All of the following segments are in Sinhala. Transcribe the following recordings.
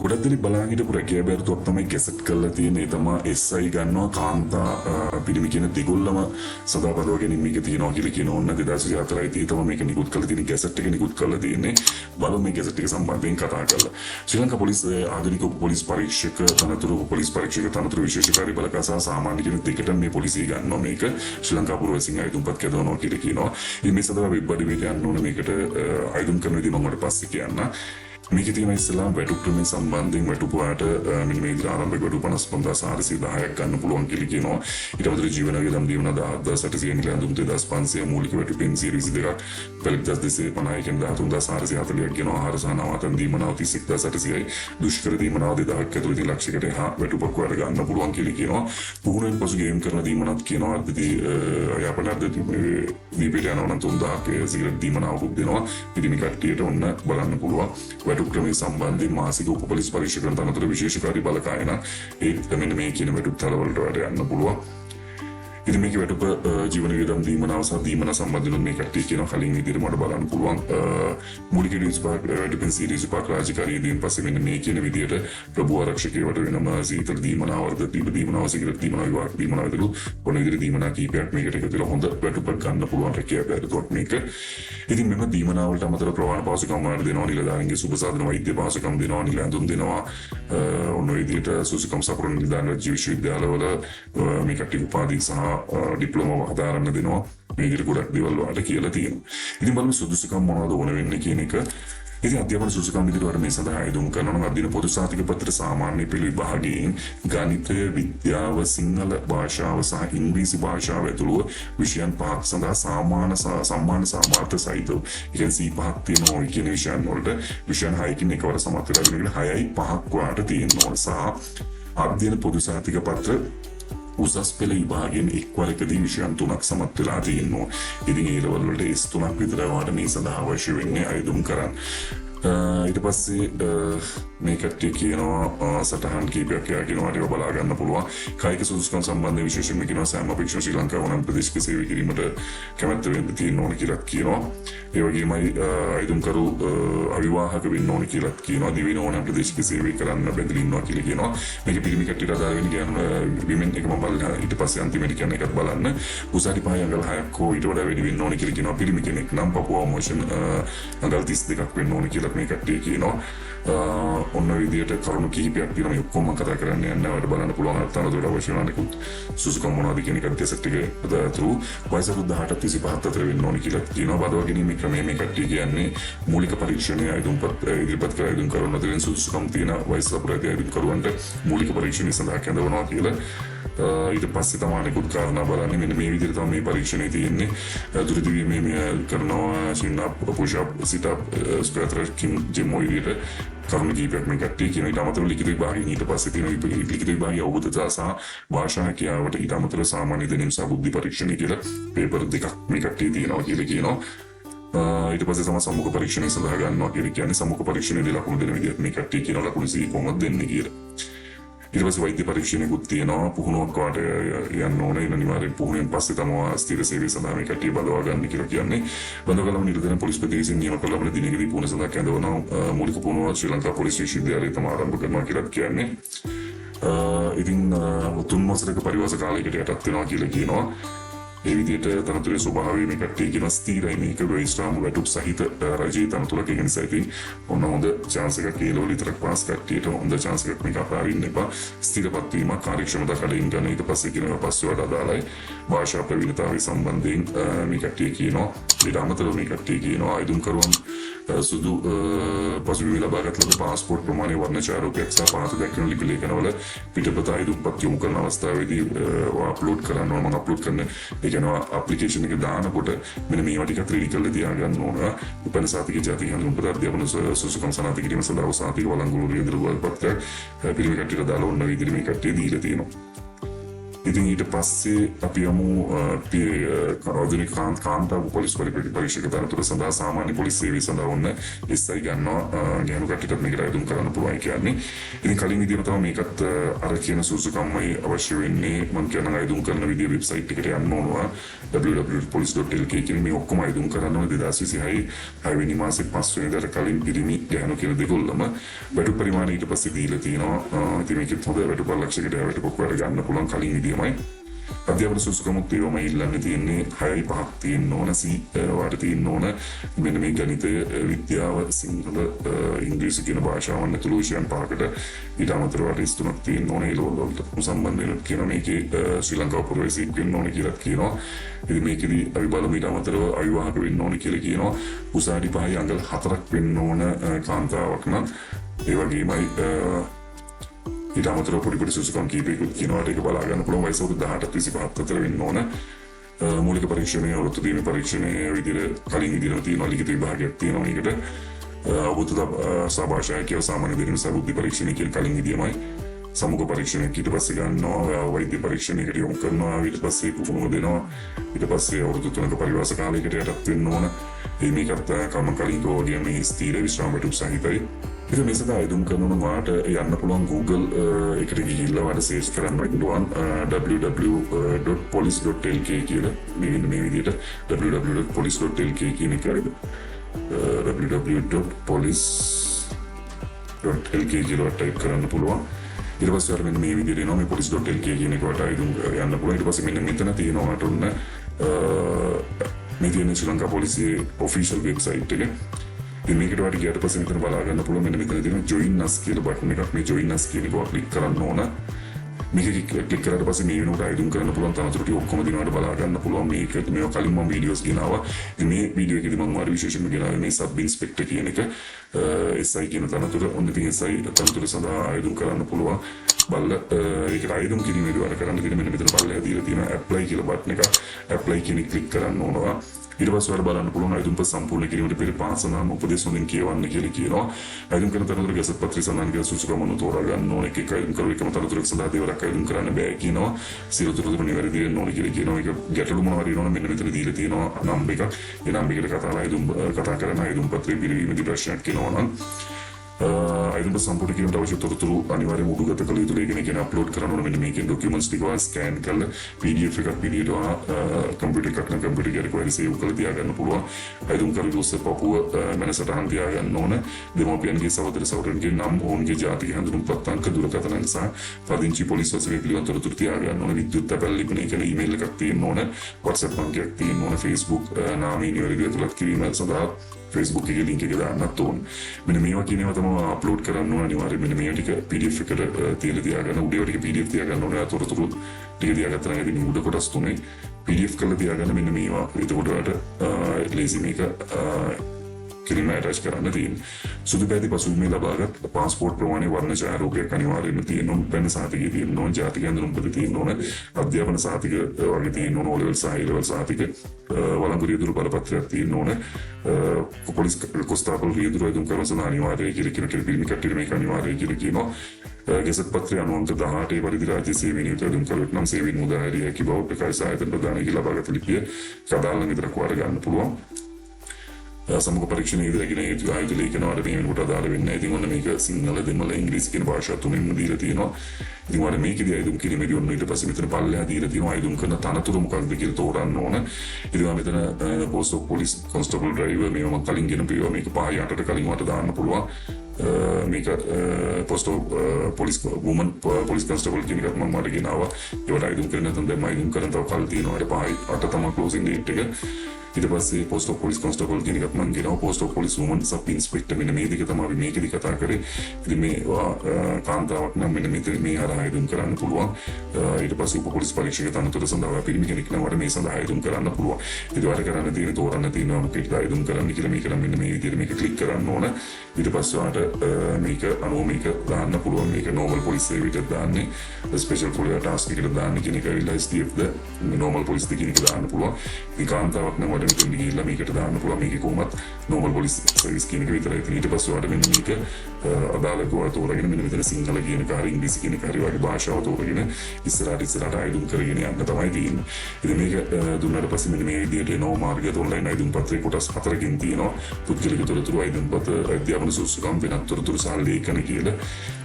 ගොඩක් දෙනෙක් බලන් හිටපු රැකියා බැරිතුවක් තමයි ගැසට් කරලා තියෙන්නේ. ඒ තමයි SI ගන්නවා කාන්තා පිරිමි කියන දෙගොල්ලම සදාපදව ගැනීම මේක තියෙනවා කියලා කියන ඕන 2004යි තියෙ තමයි මේක නිකුත් කරලා තියෙන්නේ. ගැසට් එක නිකුත් කරලා තියෙන්නේ. බලමු මේ ගැසට් එක සම්බන්ධයෙන් කතා කරලා. ශ්‍රී ලංකා පොලිස් ආධුනික පොලිස් පරීක්ෂක තනතුරු පොලිස් පරීක්ෂක තනතුරු විශේෂකාරී බලකා සහ සාමාන්‍ය කියන දෙකට මේ පොලිසිය ගන්නවා මේක. ශ්‍රී ලංකා පුරවැසියන් අයදුම්පත් කැදවනවා කියලා කියනවා. ඉතින් මේ සඳහා වෙබ් අඩවියට යන්න ඕන මේකට අයදුම් කරන විදිහ මම පස්සේ කියන්න. මේක තියෙන ඉස්සලා වැටුප් ක්‍රමයේ සම්බන්ධයෙන් වැටුපුවාට මෙන්න මේ ආරම්භක වැටුප 55410ක් ගන්න පුළුවන් කියලා කියනවා. ඊට අමතරව ජීවන වියදම් දීමන 10800 නිලැඳුම් 2500 මූලික වැටුපෙන් 22ක් පැලක් 250 කියන 13440ක් කියන ආහාර සහ නවාතන් දීමන 31800යි දුෂ්කර දීමන 2000ක් ඇතුළත ලක්ෂයකට හා වැටුපක් වල ගන්න පුළුවන් කියලා කියනවා. පුහුණුවෙන් පසු ගේම් කරන දීමනත් කියනවා. අද්දී යාපනද්ද දීපිට යනවා නම් 3000ක සිගරට් දීමන අවුරුද්ද දෙනවා. පිටිමි කට්ටියට ඔන්න බලන්න පුළුවන්. වැටුප් ක්‍රමයේ සම්බන්ධයෙන් මාසික උප පොලිස් පරීක්ෂකයන් තනතුරු විශේෂකාරී බලකායන ඒ මෙන්න මේ කියන වැටුප් තලවලට වැඩ යන්න පුළුවන්. ඉතින් මේක වැටුප ජීවන වියදම් දීමනාව සහ දීමන සම්බන්ධයෙන් මේ කට්ටිය කියන කලින් විදිහට මට බලන්න පුළුවන්. මූලික ඩිස්පාක් වැටුපෙන් සීරීස් පාක් රාජකාරී දීන් පස්සේ මෙන්න මේ කියන විදිහට ප්‍රභු ආරක්ෂකයෙකුට වෙනම සීතල දීමනාව වර්ධ දීමනාව සිගරට් දීමනාව විවාහ දීමනාව ඇතුළු මොන විදිහට දීමනා කීපයක් මේකට එකතු වෙලා හොඳ වැටුපක් ගන්න පුළුවන් රැකියාව බැරිතුවක් මේක. ඉතින් මෙන්න දීමනාව වලට අමතරව ප්‍රවාහන පහසුකම් වලට දෙනවා, නිලධාරීන්ගේ සුබ සාධන වෛද්‍ය පහසුකම් දෙනවා, නිලැඳුම් දෙනවා. ඔන්න ඔය විදිහට සුසුකම් සපුරන නිලධාරීන් රාජ්‍ය විශ්වවිද්‍යාලවල මේ කට්ටිය උපාධි සහ ඩිප්ලෝමා හදාරන්න දෙනවා. මේ විදිහට ගොඩක් දේවල් වලට කියලා තියෙනවා. ඉතින් බලමු සුදුසුකම් මොනවද ඕන වෙන්නේ කියන එක. ඉතින් අධ්‍යාපන සුදුසුකම් විදිහට මේ සඳහා ආයෝජන කරනවා නම් අදින පොදු සාතික පත්‍ර සාමාන්‍ය පෙළ විභාගයෙන් ගණිතය, විද්‍යාව, සිංහල භාෂාව සහ ඉංග්‍රීසි භාෂාව ඇතුළු විෂයන් පහක් සඳහා සම්මාන සාමාර්ථ සහිතව ඉගෙන C5ක් තියෙනවා කියන විෂයන් වලට විෂයන් 6කින් එකවර සමත් වෙලා ඉගෙන 6යි 5ක් වාට තියෙනවා. සහ අධ්‍යයන පොදු සාතික පත්‍ර උසස් පෙළ විභාගයෙන් එක්වරකදී විෂයන් 3ක් සමත් වෙලා තියෙනවා. ඉතින් ඒ ලෙවල් වලට S3ක් විතර වාට මේ සඳහා අවශ්‍ය වෙන්නේ ආයෝජන කරන්න. ඊට පස්සේ මේ කට්ටිය කියනවා සටහන් කීපයක් කියනවා ඒක බලා ගන්න පුළුවන්. කායික සුදුසුකම් සම්බන්ධ විශේෂයෙන්ම කියනවා සෑම අපේක්ෂා ශ්‍රී ලංකාව නම් ප්‍රදේශික සේවය කිරීමට කැමැත්ත වෙන්න තියෙන ඕන කියලා කියනවා. ඒ වගේමයි අයදුම්කරු අවිවාහක වෙන්න ඕන කියලා කියනවා. දිවින ඕන ප්‍රදේශික සේවය කරන්න බැඳලා ඉන්නවා කියලා කියනවා. මේක පිරිමි කට්ටියට අදාළ වෙන කියන්නේ විමෙන් එක මම බලලා ඊට පස්සේ අන්තිමට කියන එකත් බලන්න. උසාවි පහයි අඟල් 6ක් හෝ ඊට වඩා වැඩි වෙන්න ඕන කියලා කියනවා. පිරිමි කෙනෙක් නම් පපුවා මොෂන් අඟල් 32ක් වෙන්න ඕන කියලා මේ කට්ටිය කියනවා. ඔන්න විදියට කරුණු කිහිපයක් තියෙනවා. මේ ඔක්කොම කතා කරන්න යන්න ඔයාලට බලන්න පුළුවන්. අතනතර අවශ්‍ය වෙන අනිකුත් සුසුකම් මොනවද කියන එක ටෙස්ට් එක දාතුරු වයස 18ට 25 අතර වෙන්න ඕන කියලා කියනවා. බදවා ගැනීම ක්‍රමය මේ කට්ටිය කියන්නේ මූලික පරීක්ෂණය ආයුධපත් ඉදිරිපත් කර ආයුධ කරන අතරින් සුසුකම් තියෙන වයස අපරාධය ආයුධ කරුවන්ට මූලික පරීක්ෂණය සඳහා කැඳවනවා කියලා. ඊට පස්සේ තමයි අනිකුත් කාරණා බලන්නේ. මෙන්න මේ විදිහට තමයි මේ පරීක්ෂණය තියෙන්නේ. දුරදිවි මේ කරනවා සින්න පුෂ් අප් සිට් අප් ස්ක්වයර් ට්‍රැකින් ජිම් ඔය විදිහට කරුණු කීපයක් මේ කට්ටිය කියන. ඊට අමතරව ලිඛිත විභාගයෙන් ඊට පස්සේ තියෙන ලිඛිත විභාගය අවබෝධතා සහ භාෂා හැකියාවට ඊට අමතරව සාමාන්‍ය දැනීම් සහ බුද්ධි පරීක්ෂණය කියලා පේපර් දෙකක් මේ කට්ටිය තියෙනවා කියලා කියනවා. ඊට පස්සේ තමයි සම්මුඛ පරීක්ෂණය සඳහා ගන්නවා කියලා කියන්නේ. සම්මුඛ පරීක්ෂණයේදී ලකුණු දෙන විදිහට මේ කට්ටිය කියන ලකුණු සී කොහොමද දෙන්නේ කියලා. ඊට පස්සේ වෛද්‍ය පරීක්ෂණයකුත් තියෙනවා. පුහුණුවක් වාට යන්න ඕනේ. ඊට අනිවාර්යෙන් පුහුණුවෙන් පස්සේ තමයි ස්ථිර සේවය සඳහා මේ කට්ටිය බඳවා ගන්න කියලා කියන්නේ. බඳවාගලම නිරතන පොලිස් ප්‍රදේශයෙන් නියම කළ ලබන දිනකදී පුහුණුව සඳහා කැඳවන මූලික පුහුණුව ශ්‍රී ලංකා පොලිස් විශ්වවිද්‍යාලයේ තමයි ආරම්භ කරනවා කියලා කියන්නේ. ඉතින් 3 මාසයක පරිවාස කාලයකට යටත් වෙනවා කියලා කියනවා. ඒ විදිහට තනතුරේ ස්වභාවය මේ කට්ටිය කියන ස්ථිරයි. මේක වෙයිස්ට්‍රාම් වැටුප් සහිත රජයේ තනතුරක කියන සයිතින් ඔන්න හොඳ chance එකක් කියලා විතරක් පාස් කට්ටියට හොඳ chance එකක් මේක අපාරින්න එපා. ස්ථිරපත් වීම කාර්යක්ෂමතා කඩින් ගන්න. ඊට පස්සේ කියනවා පස්සේ වඩා අදාළයි භාෂා ප්‍රවීණතාවය සම්බන්ධයෙන් මේ කට්ටිය කියනවා. ඊට අමතරව මේ කට්ටිය කියනවා ආයුධම් කරුවන් සුදු පසුබිම ලබාගත් ලද පාස්පෝර්ට් ප්‍රමාණය වර්ණ ඡායාරූපයක් සහ පහත දැක්වෙන ලිපි ලේඛනවල පිටපත ආයුධපත් යොමු කරන අවස්ථාවේදී අප්ලෝඩ් කරන්න ඕන. මම අප්ලෝඩ් කරන ඒ කියනවා ඇප්ලිකේෂන් එක දානකොට මෙන්න මේවා ටිකක් රීඩ් කරලා තියාගන්න ඕන. උපන් සාතික ජාතික හඳුන්වන පද අධ්‍යාපන සුසුකම් සනාථ කිරීම සඳහා සාතික වළංගු රියදුරු පත්‍රයක් පිරිමි කට්ටියට දාලා ඔන්න විදිහට මේ කට්ටිය දීලා තියෙනවා. ඉතින් ඊට පස්සේ අපි යමු ආධුනික කාන්තාව පොලිස් පරීක්ෂක තනතුර සඳහා සාමාන්‍ය පොලිස් සේවය සඳහා වුණ SI ගන්නවා ගැහණු කට්ටියටත් මේකට අයදුම් කරන්න පුළුවන් කියන්නේ. ඉතින් කලින් විදිහම තමයි මේකත් අර කියන සුසුකම්මයි අවශ්‍ය වෙන්නේ. මම කියන අයදුම් කරන විදිහ වෙබ්සයිට් එකට යන්න ඕනවා www.police.lk කියන මේ ඔක්කොම අයදුම් කරන්න ඕන 2026 6 වෙනි මාසේ 5 වෙනිදාට කලින් පිරිමි ගැහණු කියන දෙකොල්ලම වැටු පරිමාණය ඊට පස්සේ දීලා තියෙනවා. ඉතින් මේකත් හොඳ වැටු ලක්ෂයකට වැටුපක් වල ගන්න පුළුවන් කලින් විදිහමයි. අධ්‍යාපන සුසුකමුත් ඒවම ඉල්ලන්න තියෙන්නේ 6.5ක් තියෙන්න ඕන වාට තියෙන්න ඕන මෙන්න මේ ගණිතය විද්‍යාව සිංහල ඉංග්‍රීසි කියන භාෂාවන් ඇතුළු විෂයන් 5කට ඊට අමතරව ටෙස්ට් තුනක් තියෙන්න ඕන ඒ ලෙවල් වලට සම්බන්ධ වෙන කියන මේකේ ශ්‍රී ලංකාව ප්‍රවේශයක් වෙන්න ඕන කියලා කියනවා. ඉතින් මේකෙදි අපි බලමු ඊට අමතරව අවිවාහක වෙන්න ඕන කියලා කියනවා. උසාවි පහයි අඟල් 4ක් වෙන්න ඕන කාන්තාවක් නම් ඒ වගේමයි ඊට අමතරව පොඩි සුසුකම් කීපයකුත් කියනවාට ඒක බලා ගන්න පුළුවන්. වයස අවුරුදු 18ට 25 අතර වෙන්න ඕන. මූලික පරීක්ෂණය ඔරොත්තු දීමේ පරීක්ෂණය විදිහට කලින් විදිහට තියෙනවා ලිඛිත විභාගයක් තියෙනවා මේකට. අවබෝධ සභාශායකයව සාමාන්‍ය දින සබුද්ධි පරීක්ෂණය කියන කලින් විදිහමයි. සමුග පරීක්ෂණයක් ඊට පස්සේ ගන්නවා. වෛද්‍ය පරීක්ෂණයකට යොමු කරනවා. ඊට පස්සේ කුකුම දෙනවා. ඊට පස්සේ අවුරුදු 3ක පරිවාස කාලයකට යටත් වෙන්න ඕන. මේකත් කලින් ගෝඩිය මේ ස්ථීර විශ්‍රාම වැටුප් සහිතයි. ඉතින් මේ සඳහා අයදුම් කරනවා වාට යන්න පුළුවන් Google එකට ගිහිල්ලා වාට සර්ච් කරන්න පුළුවන් www.police.lk කියලා මේ විදිහට www.police.lk කියන එක www.police.lk කියලා ටයිප් කරන්න පුළුවන්. ඊට පස්සේ මෙන්න මේ විදිහට එනවා මේ police.lk කියන එකට අයදුම් යන්න පුළුවන්. ඊට පස්සේ මෙන්න මෙතන තියෙනවා වාට ඔන්න මේ තියෙන ශ්‍රී ලංකා පොලිසියේ official website එක. ඉතින් මේකට වඩා ගියට පස්සේ මෙතන බලා ගන්න පුළුවන් මෙන්න මෙතන තියෙන join us කියලා බටන් එකක්. මේ join us කියන එක ක්ලික් කරන්න ඕන. මේක ක්ලික් කරලා පස්සේ මේ වෙනුවට අයදුම් කරන්න පුළුවන් තනතුරු ටික ඔක්කොම දිනවට බලා ගන්න පුළුවන්. මේක මේවා කලින් මම වීඩියෝස් ගෙනාවා. ඉතින් මේ වීඩියෝ එකේදී මම වාර විශේෂයෙන්ම ගෙනාවේ මේ සබ් ඉන්ස්පෙක්ටර් කියන එක. SI කියන තනතුර ඔන්න ඉතින් SI තනතුර සඳහා අයදුම් කරන්න පුළුවන්. බල්ල ඒකට අයදුම් කිරීමේදී වැඩ කරන්න තියෙන මෙන්න මෙතන බල්ල හැදීලා තියෙන apply කියලා බටන් එක. apply කියන එක ක්ලික් කරන්න ඕනවා. ඊට පස්සේ වල බලන්න පුළුවන් අයදුම් පස් සම්පූර්ණ කිරීමට පෙර පාසනාම උපදෙස් හොඳින් කියවන්න කියලා කියනවා. අයදුම් කරන තනතුර ගැසට් පත්‍රය සඳහන් කියලා සුසුකමන තෝරා ගන්න ඕනේ. එක අයදුම් කරු එකම තනතුරක් සඳහා දෙවරක් අයදුම් කරන්න බෑ කියනවා. සියලු තොරතුරු නිවැරදි වෙන්න ඕනේ කියලා කියනවා. ඒක ගැටලු මොනවා හරි වෙනවනම් මෙන්න මෙතන දීලා තියෙනවා නම් එකක්. ඒ නම් එකට කතා කරන අයදුම් පත්‍රය පිළිවීමේදී ප්‍රශ්නයක් කියනවා නම් අයදුම් සම්පූර්ණ කිරීමට අවශ්‍ය තොරතුරු අනිවාර්යයෙන්ම උඩුගත කළ යුතුයි. ඒ කියන්නේ අප්ලෝඩ් කරන්න ඕන මෙන්න මේකෙන් ඩොකියුමන්ට්ස් ටික ස්කෑන් කරලා PDF එකක් PDF කම්පියුටර් එකක් නම් කම්පියුටර් එකේ කොහෙද සේව් කරලා තියාගන්න පුළුවන්. අයදුම් කරු දොස්තර පපුව මනසටහන් තියාගන්න ඕන. දෙමෝපියන්ගේ සහෝදර සහෝදරන්ගේ නම් ඔවුන්ගේ ජාතික හැඳුනුම්පත් අංක දුරකථන අංක සහ පදිංචි පොලිස් වසරේ පිළිබඳ තොරතුරු තියාගන්න ඕන. විද්‍යුත් තැපැල් ලිපිනය කියන ඊමේල් එකක් තියෙන්න ඕන. WhatsApp අංකයක් තියෙන්න ඕන. Facebook නාමයේ නිවැරදිව ඇතුළත් කිරීම සඳහා Facebook එකේ link එක දාන්නත් ඕන. මෙන්න මේවා කියන ඒවා තමයි අප්ලෝඩ් කරන්න ඕන අනිවාර්යයෙන්. මෙන්න මේ ටික PDF එකට තියලා තියාගන්න. උඩේ ටික PDF තියාගන්න ඕන. තොරතුරු ටික තියාගත්තා නම් ඉතින් උඩ කොටස් තුනේ PDF කරලා තියාගන්න මෙන්න මේවා. එතකොට ඔයාලට ලේසි මේක කිරීම ඇටච් කරන්න තියෙන්නේ. සුදු පැහැති පසුබිමේ ලබාගත් පාස්පෝර්ට් ප්‍රමාණය වර්ණ ඡායාරූපයක් අනිවාර්යයෙන්ම තියෙන්න ඕන. පැන සහතිකය තියෙන්න ඕන. ජාතික ඇඳුම්පත තියෙන්න ඕන. අධ්‍යාපන සහතික වගේ තියෙන්න ඕන. O level සහ A level සහතික වළංගු රියදුරු බලපත්‍රයක් තියෙන්න ඕන. පොලිස් කොස්තාපල් රියදුරු අයදුම් කරන සඳහා අනිවාර්යයි කියලා කියන පිළිමි කට්ටියට මේක අනිවාර්යයි කියලා කියනවා. ගැසට් පත්‍රය අනුව 18 පරිදි රාජ්‍ය සේවයේ නියුත අයදුම් කරුවෙක් නම් සේවයෙන් මුදා හැරිය හැකි බව ප්‍රකාශ ආයතන ප්‍රදානයේ ලබාගත් ලිපිය කදාලන විතරක් වාර ගන්න පුළුවන්. සමුග පරීක්ෂණයේදී රැගෙන ආයුධ ලේඛනවල මේ වෙනකොට අදාළ වෙන්නේ නැහැ. ඉතින් ඔන්න මේක සිංහල දෙමළ ඉංග්‍රීසි කියන භාෂා තුනෙන්ම දීලා තියෙනවා. ඉතින් වල මේකේදී අයදුම් කිරීමේදී ඔන්න ඊට පස්සේ මෙතන පල්ලෙහා දීලා තියෙනවා අයදුම් කරන තනතුරු මොකක්ද කියලා තෝරන්න ඕන. ඉතින් මෙතන පෝස්ට් ඔෆ් පොලිස් කොන්ස්ටබල් ඩ්‍රයිවර් මේව මම කලින් ගෙන පියවා මේක 5-8ට කලින් වට දාන්න පුළුවන්. මේක පෝස්ට් පොලිස් වුමන් පොලිස් කොන්ස්ටබල් කියන එකත් මම මට ගෙනාවා. ඒවට අයදුම් කරන නැත්නම් දැන් අයදුම් කරන තව කල් තියෙනවා. 5-8 තමයි ක්ලෝසින් ඩේට් එක. ඊට පස්සේ පෝස්ට් ඔෆ් පොලිස් කොන්ස්ටබල් කියන එකත් මම ගෙනාවා. Post of police woman sub inspector මෙන්න මේ දෙක තමයි මේකෙදි කතා කරේ. ඉතින් මේ කාන්තාවක් නම් මෙන්න මෙතන මේ හරහා අයදුම් කරන්න පුළුවන්. ඊට පස්සේ උප පොලිස් පරීක්ෂක තනතුර සඳහා පිරිමි කෙනෙක් නම් වඩ මේ සඳහා අයදුම් කරන්න පුළුවන්. ඉතින් වැඩ කරන්න තියෙන තෝරන්න තියෙනවා මොකක්ද අයදුම් කරන්න කියලා මේක නම් මෙන්න මේ විදිහට මේක ක්ලික් කරන්න ඕන. ඊට පස්සේ ඔයාලට මේක අනුව මේක දාන්න පුළුවන්. මේක normal පොලිස් සේවයට දාන්නේ ස්පෙෂල් පොලිස් ටාස්ක් එකට දාන්න කියන එක ඇවිල්ලා STF ද normal පොලිස් දෙක කියන එක දාන්න පුළුවන්. ඉතින් කාන්තාවක් නම් වඩ මෙතන ගිහිල්ලා මේකට දාන්න පුළුවන් මේකේ කොහොමත් normal police service කියන එක විතරයි තියෙන්නේ. ඊට පස්සේ ඔයාලට මෙන්න මේක අදාළ කෝවා තෝරගෙන මෙන්න මෙතන සිංහල කියන එක හරි ඉංග්‍රීසි කියන එක හරි වගේ භාෂාව තෝරගෙන ඉස්සරහට අයදුම් කරගෙන යන්න තමයි තියෙන්නේ. ඉතින් මේක දුන්නාට පස්සේ මෙන්න මේ විදිහට එනවා මාර්ගයට ඔන්ලයින් අයදුම් පත්‍රේ කොටස් 4කින් තියෙනවා. පුද්ගලික තොරතුරු අයදුම් පත්‍ර අධ්‍යාපන සුසුකම් වෙනත් තොරතුරු සහ ලේඛන කියලා.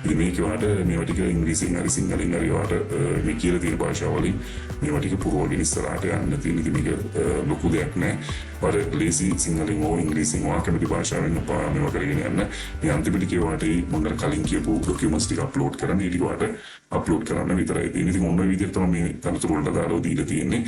ඉතින් මේක ඔයාලට මේවා ටික ඉංග්‍රීසියෙන් හරි සිංහලෙන් හරි ඔයාලට මේ කියලා තියෙන භාෂාවලින් මේවා ටික පුරවගෙන ඉස්සරහට යන්න තියෙන. ඉතින් මේක ලොකු දෙයක් නෑ. වල ලේසි සිංහලෙන් හෝ ඉංග්‍රීසියෙන් හෝ කැමති භාෂාවෙන් මේවා කරගෙන යන්න. මේ අන්තිමට කියවට මම කලින් කියපු ඩොකියුමන්ට්ස් ටික අප්ලෝඩ් කරන්න. ඊට වට අප්ලෝඩ් කරන්න විතරයි තියෙන්නේ. ඉතින් ඔන්න ඔය විදිහට තමයි මේ තනතුරු වලට දාලා දීලා තියෙන්නේ.